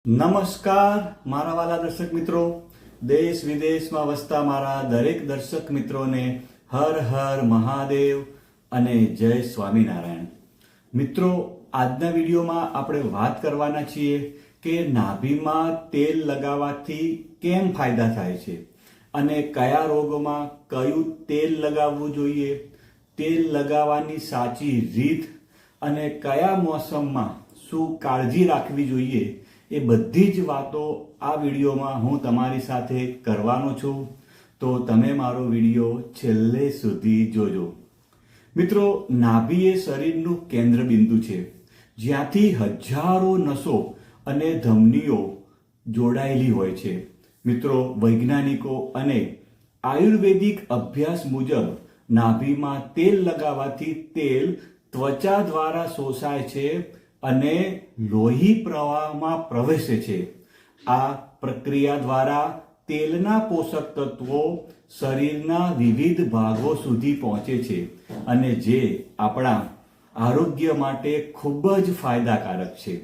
નમસ્કાર મારા વાલા દર્શક મિત્રો, દેશ વિદેશમાં વસતા મારા દરેક દર્શક મિત્રોને હર હર મહાદેવ અને જય સ્વામિનારાયણ. મિત્રો, આજના વિડીયોમાં આપણે વાત કરવાના છીએ કે નાભીમાં તેલ લગાવવાથી કેમ ફાયદા થાય છે અને કયા રોગોમાં કયું તેલ લગાવવું જોઈએ, તેલ લગાવવાની સાચી રીત અને કયા મોસમમાં શું કાળજી રાખવી જોઈએ, એ બધી જ વાતો આ વિડીયોમાં હું તમારી સાથે કરવાનો છું. તો તમે મારો વિડીયો છેલ્લે સુધી જોજો. મિત્રો, નાભી એ શરીરનું કેન્દ્ર બિંદુ છે, જ્યાંથી હજારો નસો અને ધમનીઓ જોડાયેલી હોય છે. મિત્રો, વૈજ્ઞાનિકો અને આયુર્વેદિક અભ્યાસ મુજબ નાભીમાં તેલ લગાવવાથી તેલ ત્વચા દ્વારા શોષાય છે અને લોહી પ્રવાહમાં પ્રવેશે છે. આ પ્રક્રિયા દ્વારા તેલના પોષક તત્વો શરીરના વિવિધ ભાગો સુધી પહોંચે છે અને જે આપણા આરોગ્ય માટે ખૂબ જ ફાયદાકારક છે.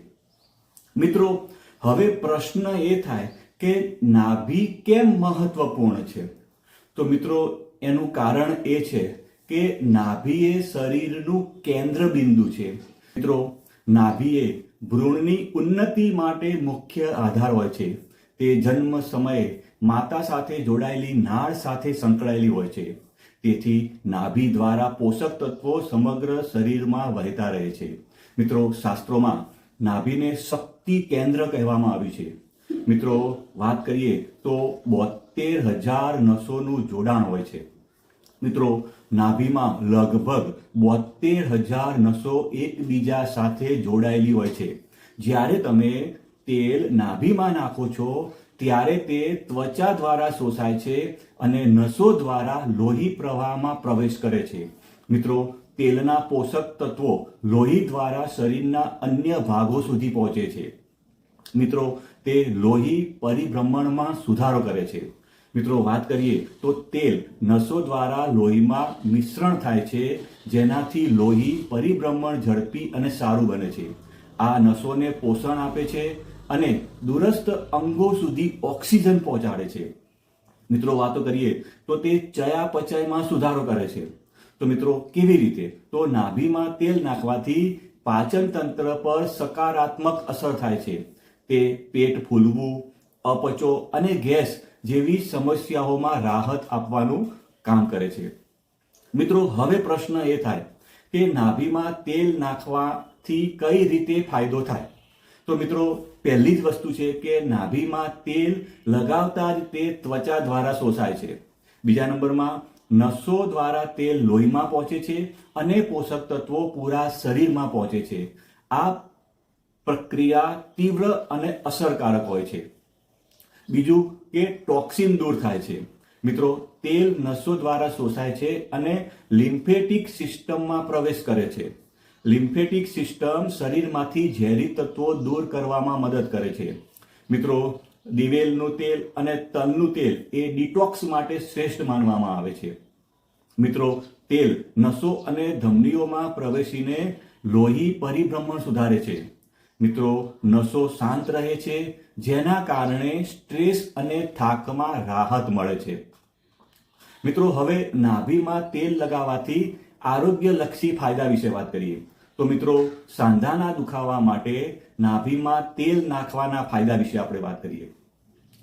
મિત્રો, હવે પ્રશ્ન એ થાય કે નાભી કેમ મહત્વપૂર્ણ છે? તો મિત્રો, એનું કારણ એ છે કે નાભી એ શરીરનું કેન્દ્ર બિંદુ છે. મિત્રો, નાભી એ ભ્રૂણની ઉન્નતિ માટે મુખ્ય આધાર હોય છે. તે જન્મ સમયે માતા સાથે જોડાયેલી નાળ સાથે સંકળાયેલી હોય છે. તેથી નાભી દ્વારા પોષક તત્વો સમગ્ર શરીરમાં વહેતા રહે છે. મિત્રો, શાસ્ત્રોમાં નાભીને શક્તિ કેન્દ્ર કહેવામાં આવ્યું છે. મિત્રો, વાત કરીએ તો 72,000 નસોનું જોડાણ હોય છે. મિત્રો, નાભીમાં લગભગ 72,000 નસો એકબીજા સાથે જોડાયેલી હોય છે. જ્યારે તમે તેલ નાભીમાં નાખો છો ત્યારે તે ત્વચા દ્વારા શોષાય છે અને નસો દ્વારા લોહી પ્રવાહમાં પ્રવેશ કરે છે. મિત્રો, તેલના પોષક તત્વો લોહી દ્વારા શરીરના અન્ય ભાગો સુધી પહોંચે છે. મિત્રો, તે લોહી પરિભ્રમણમાં સુધારો કરે છે. મિત્રો, વાત કરીએ તો તેલ નસો દ્વારા લોહીમાં મિશ્રણ થાય છે, જેનાથી લોહી પરિભ્રમણ ઝડપી અને સારું બને છે. આ નસોને પોષણ આપે છે અને દૂરસ્થ અંગો સુધી ઓક્સિજન પહોંચાડે છે. મિત્રો, વાતો કરીએ તો તે ચયાપચયમાં સુધારો કરે છે. તો મિત્રો, કેવી રીતે? તો નાભીમાં તેલ નાખવાથી પાચન તંત્ર પર સકારાત્મક અસર થાય છે. તે પેટ ફૂલવું, અપચો અને ગેસ જેવી સમસ્યાઓમાં રાહત આપવાનું કામ કરે છે. મિત્રો, હવે પ્રશ્ન એ થાય કે નાભીમાં તેલ નાખવાથી કઈ રીતે ફાયદો થાય? તો મિત્રો, પહેલી જ વસ્તુ છે કે નાભીમાં તેલ લગાવતા જ તે ત્વચા દ્વારા શોષાય છે. બીજા નંબરમાં નસો દ્વારા તેલ લોહીમાં પહોંચે છે અને પોષક તત્વો પૂરા શરીરમાં પહોંચે છે. આ પ્રક્રિયા તીવ્ર અને અસરકારક હોય છે. બીજું કે ટોક્સિન દૂર થાય છે. મિત્રો, તેલ નસો દ્વારા શોષાય છે અને લિમ્ફેટિક સિસ્ટમમાં પ્રવેશ કરે છે. લિમ્ફેટિક સિસ્ટમ શરીરમાંથી ઝેરી તત્વો દૂર કરવામાં મદદ કરે છે. મિત્રો, દિવેલનું તેલ અને તલનું તેલ એ ડિટોક્સ માટે શ્રેષ્ઠ માનવામાં આવે છે. મિત્રો, તેલ નસો અને ધમનીઓમાં પ્રવેશીને લોહી પરિભ્રમણ સુધારે છે. મિત્રો, નસો શાંત રહે છે, જેના કારણે સ્ટ્રેસ અને થાકમાં રાહત મળે છે. મિત્રો, હવે નાભીમાં તેલ લગાવવાથી આરોગ્યલક્ષી ફાયદા વિશે વાત કરીએ. તો મિત્રો, સાંધાના દુખાવા માટે નાભીમાં તેલ નાખવાના ફાયદા વિશે આપણે વાત કરીએ.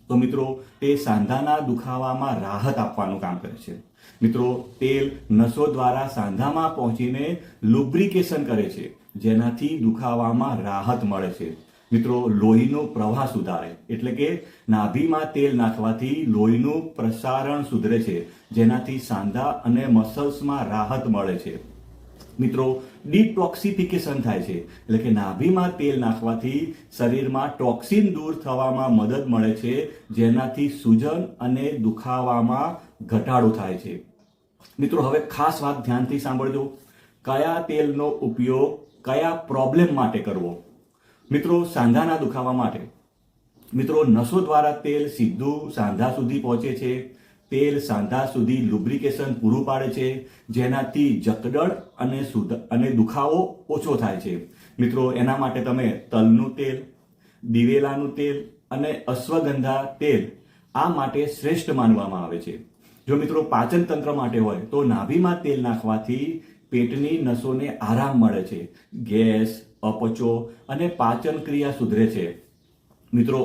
તો મિત્રો, તે સાંધાના દુખાવામાં રાહત આપવાનું કામ કરે છે. મિત્રો, તેલ નસો દ્વારા સાંધામાં પહોંચીને લુબ્રિકેશન કરે છે, જેનાથી દુખાવામાં રાહત મળે છે. મિત્રો, લોહીનો પ્રવાહ સુધારે, એટલે કે નાભીમાં તેલ નાખવાથી લોહીનું પ્રસારણ સુધરે છે, જેનાથી સાંધા અને મસલ્સમાં રાહત મળે છે. મિત્રો, ડિટોક્સિફિકેશન થાય છે, એટલે કે નાભીમાં તેલ નાખવાથી શરીરમાં ટોક્સિન દૂર થવામાં મદદ મળે છે, જેનાથી સૂજન અને દુખાવામાં ઘટાડો થાય છે. મિત્રો, હવે ખાસ વાત ધ્યાનથી સાંભળજો. કયા તેલનો ઉપયોગ કયા પ્રોબ્લેમ માટે કરવો? મિત્રો, સાંધાના દુખાવા માટે. મિત્રો, નસો દ્વારા તેલ સીધું સાંધા સુધી પહોંચે છે. તેલ સાંધા સુધી લુબ્રિકેશન પૂરું પાડે છે, જેનાથી જકડળ અને દુખાવો ઓછો થાય છે. મિત્રો, એના માટે તમે તલનું તેલ, દિવેલાનું તેલ અને અશ્વગંધા તેલ આ માટે શ્રેષ્ઠ માનવામાં આવે છે. જો મિત્રો પાચન તંત્ર માટે હોય તો નાભીમાં તેલ નાખવાથી પેટની નસોને આરામ મળે છે, ગેસ, અપચો અને પાચન ક્રિયા સુધરે છે. મિત્રો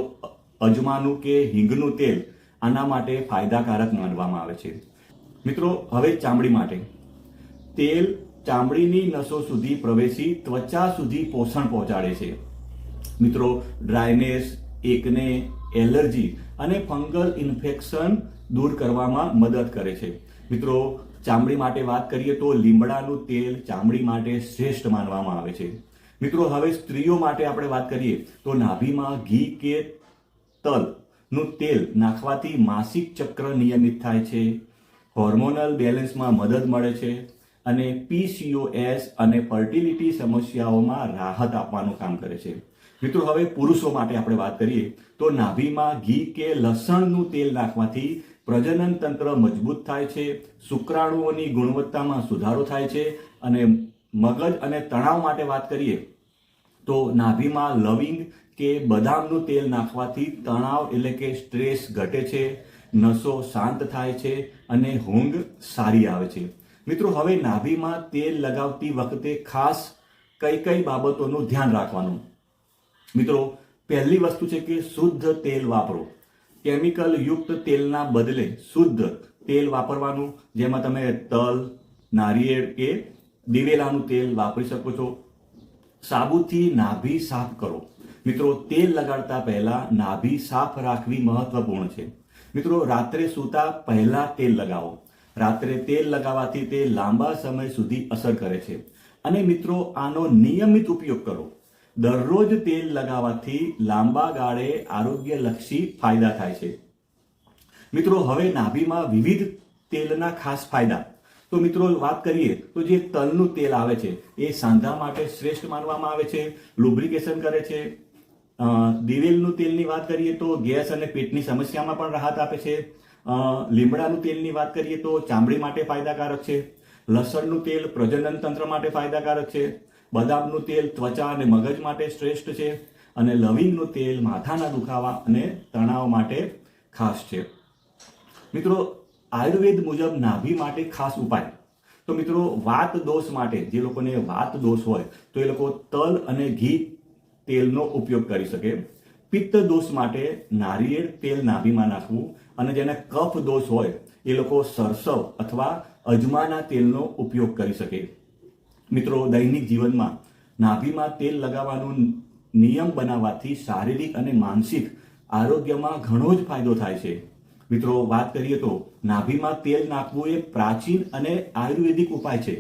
અજમાનું કે હિંગનું તેલ આના માટે ફાયદાકારક માનવામાં આવે છે. મિત્રો હવે ચામડી માટે તેલ ચામડીની નસો સુધી પ્રવેશી ત્વચા સુધી પોષણ પહોંચાડે છે. મિત્રો ડ્રાયનેસ, એકને, એલર્જી અને ફંગલ ઇન્ફેક્શન દૂર કરવામાં મદદ કરે છે. મિત્રો ચામડી માટે વાત કરીએ તો લીમડાનું તેલ ચામડી માટે શ્રેષ્ઠ માનવામાં આવે છે. મિત્રો હવે સ્ત્રીઓ માટે આપણે વાત કરીએ તો નાભીમાં ઘી કે તલનું તેલ નાખવાથી માસિક ચક્ર નિયમિત થાય છે, હોર્મોનલ બેલેન્સમાં મદદ મળે છે અને PCOS અને ફર્ટિલિટી સમસ્યાઓમાં રાહત આપવાનું કામ કરે છે. મિત્રો હવે પુરુષો માટે આપણે વાત કરીએ તો નાભીમાં ઘી કે લસણનું તેલ નાખવાથી પ્રજનન તંત્ર મજબૂત થાય છે, શુક્રાણુઓની ગુણવત્તામાં સુધારો થાય છે અને મગજ અને તણાવ માટે વાત કરીએ તો નાભીમાં લવિંગ કે બદામનું તેલ નાખવાથી તણાવ એટલે કે સ્ટ્રેસ ઘટે છે, નસો શાંત થાય છે અને ઊંઘ સારી આવે છે. મિત્રો હવે નાભીમાં તેલ લગાવતી વખતે ખાસ કઈ બાબતોનું ધ્યાન રાખવાનું. મિત્રો પહેલી વસ્તુ છે કે શુદ્ધ તેલ વાપરો. કેમિકલ યુક્ત તેલના બદલે શુદ્ધ તેલ વાપરવાનું, જેમાં તમે તલ, નારિયેળ કે દિવેલાનું તેલ વાપરી શકો છો. સાબુથી નાભી સાફ કરો. મિત્રો તેલ લગાડતા પહેલા નાભી સાફ રાખવી મહત્વપૂર્ણ છે. મિત્રો રાત્રે સૂતા પહેલા તેલ લગાવો. રાત્રે તેલ લગાવવાથી તે લાંબા સમય સુધી અસર કરે છે અને મિત્રો આનો નિયમિત ઉપયોગ કરો. દરરોજ તેલ લગાવવાથી લાંબા ગાળે આરોગ્યલક્ષી ફાયદા થાય છે. મિત્રો હવે નાભીમાં વિવિધ તેલના ખાસ ફાયદા. તો મિત્રો વાત કરીએ તો જે તલનું તેલ આવે છે એ સાંધા માટે શ્રેષ્ઠ માનવામાં આવે છે, લુબ્રિકેશન કરે છે. દિવેલનું તેલની વાત કરીએ તો ગેસ અને પેટની સમસ્યામાં પણ રાહત આપે છે. લીમડાનું તેલની વાત કરીએ તો ચામડી માટે ફાયદાકારક છે. લસણનું તેલ પ્રજનન તંત્ર માટે ફાયદાકારક છે. બદામનું તેલ ત્વચા અને મગજ માટે શ્રેષ્ઠ છે અને લવિંગનું તેલ માથાના દુખાવા અને તણાવ માટે ખાસ છે. મિત્રો આયુર્વેદ મુજબ નાભી માટે ખાસ ઉપાય. તો મિત્રો વાત દોષ માટે જે લોકોને વાત દોષ હોય તો એ લોકો તલ અને ઘી તેલનો ઉપયોગ કરી શકે. પિત્ત દોષ માટે નારિયેળ તેલ નાભીમાં નાખવું અને જેને કફ દોષ હોય એ લોકો સરસવ અથવા અજમાના તેલનો ઉપયોગ કરી શકે. મિત્રો દૈનિક જીવનમાં નાભીમાં તેલ લગાવવાનું નિયમ બનાવવાથી શારીરિક અને માનસિક આરોગ્યમાં ઘણો જ ફાયદો થાય છે. મિત્રો વાત કરીએ તો નાભીમાં તેલ નાખવું એ પ્રાચીન અને આયુર્વેદિક ઉપાય છે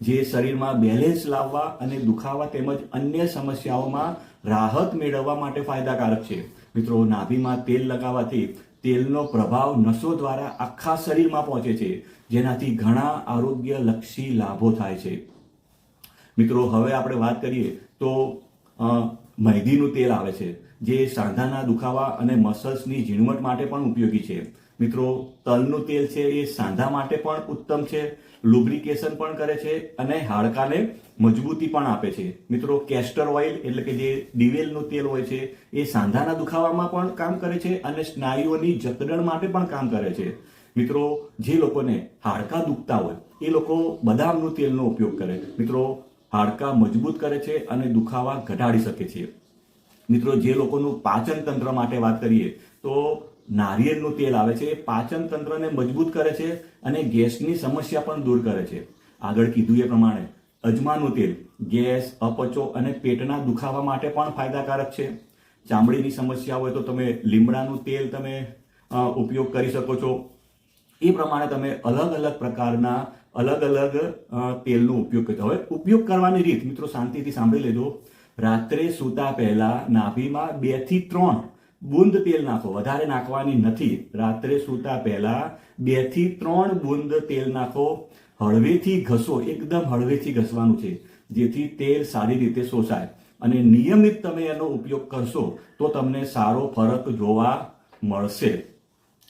જે શરીરમાં બેલેન્સ લાવવા અને દુખાવા તેમજ અન્ય સમસ્યાઓમાં રાહત મેળવવા માટે ફાયદાકારક છે. મિત્રો નાભીમાં તેલ લગાવવાથી તેલનો પ્રભાવ નસો દ્વારા આખા શરીરમાં પહોંચે છે, જેનાથી ઘણા આરોગ્યલક્ષી લાભો થાય છે. મિત્રો હવે આપણે વાત કરીએ તો મહેંદીનું તેલ આવે છે જે સાંધાના દુખાવા અને મસલ્સની ઝીણવટ માટે પણ ઉપયોગી છે. મિત્રો તલનું તેલ છે એ સાંધા માટે પણ ઉત્તમ છે, લુબ્રિકેશન પણ કરે છે અને હાડકાને મજબૂતી પણ આપે છે. મિત્રો કેસ્ટર ઓઇલ એટલે કે જે દિવેલનું તેલ હોય છે એ સાંધાના દુખાવામાં પણ કામ કરે છે અને સ્નાયુઓની જકડણ માટે પણ કામ કરે છે. મિત્રો જે લોકોને હાડકા દુખતા હોય એ લોકો બદામનું તેલનો ઉપયોગ કરે. મિત્રો હાડકાં મજબૂત કરે છે અને દુખાવા ઘટાડી શકે છે. મિત્રો જે લોકોનું પાચન તંત્ર માટે વાત કરીએ તો નારિયેળનું તેલ આવે છે એ પાચન તંત્રને મજબૂત કરે છે અને ગેસની સમસ્યા પણ દૂર કરે છે. આગળ કીધું એ પ્રમાણે અજમાનું તેલ ગેસ, અપચો અને પેટના દુખાવા માટે પણ ફાયદાકારક છે. ચામડીની સમસ્યા હોય તો તમે લીમડાનું તેલ તમે ઉપયોગ કરી શકો છો. એ પ્રમાણે તમે અલગ અલગ પ્રકારના અલગ અલગ તેલનો ઉપયોગ કરતા હોય. ઉપયોગ કરવાની રીત મિત્રો શાંતિથી સાંભળી લેજો. રાત્રે સૂતા પહેલા નાભીમાં 2 થી 3 બૂંદ તેલ નાખો, વધારે નાખવાની નથી. રાત્રે સૂતા પહેલા 2 થી 3 બૂંદ તેલ નાખો. હળવેથી ઘસો, એકદમ હળવેથી ઘસવાનું છે જેથી તેલ સારી રીતે શોષાય અને નિયમિત તમે એનો ઉપયોગ કરશો તો તમને સારો ફરક જોવા મળશે.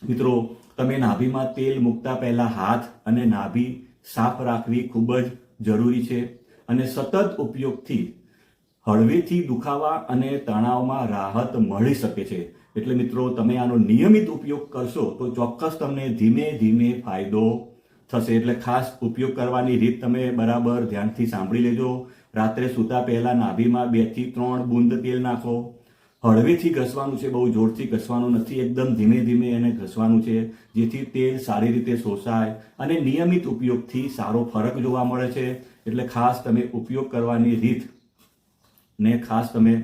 મિત્રો તમે નાભીમાં તેલ મૂકતા પહેલા હાથ અને નાભી સાફ રાખવી ખૂબ જ જરૂરી છે અને સતત ઉપયોગથી હળવેથી દુખાવા અને તણાવમાં રાહત મળી શકે છે. એટલે મિત્રો તમે આનો નિયમિત ઉપયોગ કરશો તો ચોક્કસ તમને ધીમે ધીમે ફાયદો થશે. એટલે ખાસ ઉપયોગ કરવાની રીત તમે બરાબર ધ્યાનથી સાંભળી લેજો. રાત્રે સૂતા પહેલા નાભીમાં 2 થી 3 બૂંદ તેલ નાખો. હળવેથી ઘસવાનું છે, બહુ જોરથી ઘસવાનું નથી, એકદમ ધીમે ધીમે એને ઘસવાનું છે, જેથી તેલ સારી રીતે શોષાય અને નિયમિત ઉપયોગથી સારો ફરક જોવા મળે છે. એટલે ખાસ તમે ઉપયોગ કરવાની રીત ને ખાસ તમે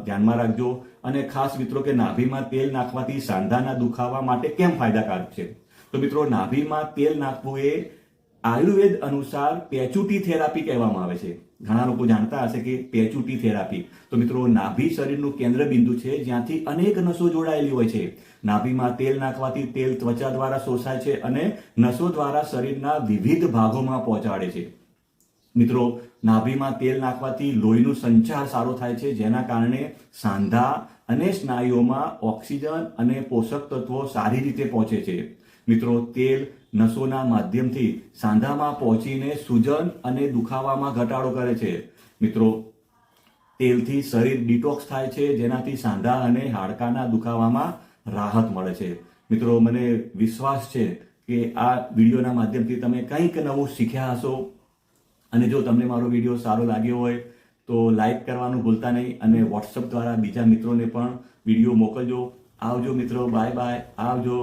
ધ્યાનમાં રાખજો. અને ખાસ મિત્રો કે નાભીમાં તેલ નાખવાથી સાંધાના દુખાવા માટે કેમ ફાયદાકારક છે? તો મિત્રો નાભીમાં તેલ નાખવું એ આયુર્વેદ અનુસાર પેચુટી થેરાપી કહેવામાં આવે છે. ઘણા લોકો જાણતા હશે કે પેચુટી થેરાપી. તો મિત્રો નાભી શરીરનું કેન્દ્ર બિંદુ છે, જ્યાંથી અનેક નસો જોડાયેલી હોય છે. નાભીમાં તેલ નાખવાથી તેલ ત્વચા દ્વારા શોષાય છે અને નસો દ્વારા શરીરના વિવિધ ભાગોમાં પહોંચાડે છે. મિત્રો નાભીમાં તેલ નાખવાથી લોહીનું સંચાર સારો થાય છે, જેના કારણે સાંધા અને સ્નાયુઓમાં ઓક્સિજન અને પોષક તત્વો સારી રીતે પહોંચે છે. મિત્રો તેલ નસોના માધ્યમથી સાંધામાં પહોંચીને સૂજન અને દુખાવામાં ઘટાડો કરે છે. મિત્રો તેલથી શરીર ડિટોક્સ થાય છે, જેનાથી સાંધા અને હાડકાના દુખાવામાં રાહત મળે છે. મિત્રો મને વિશ્વાસ છે કે આ વિડીયોના માધ્યમથી તમે કંઈક નવું શીખ્યા હશો. અને જો તમને મારો વિડીયો સારો લાગ્યો હોય તો લાઈક કરવાનું ભૂલતા નહીં અને વોટ્સઅપ દ્વારા બીજા મિત્રોને પણ વિડીયો મોકલજો. આવજો મિત્રો, બાય બાય, આવજો.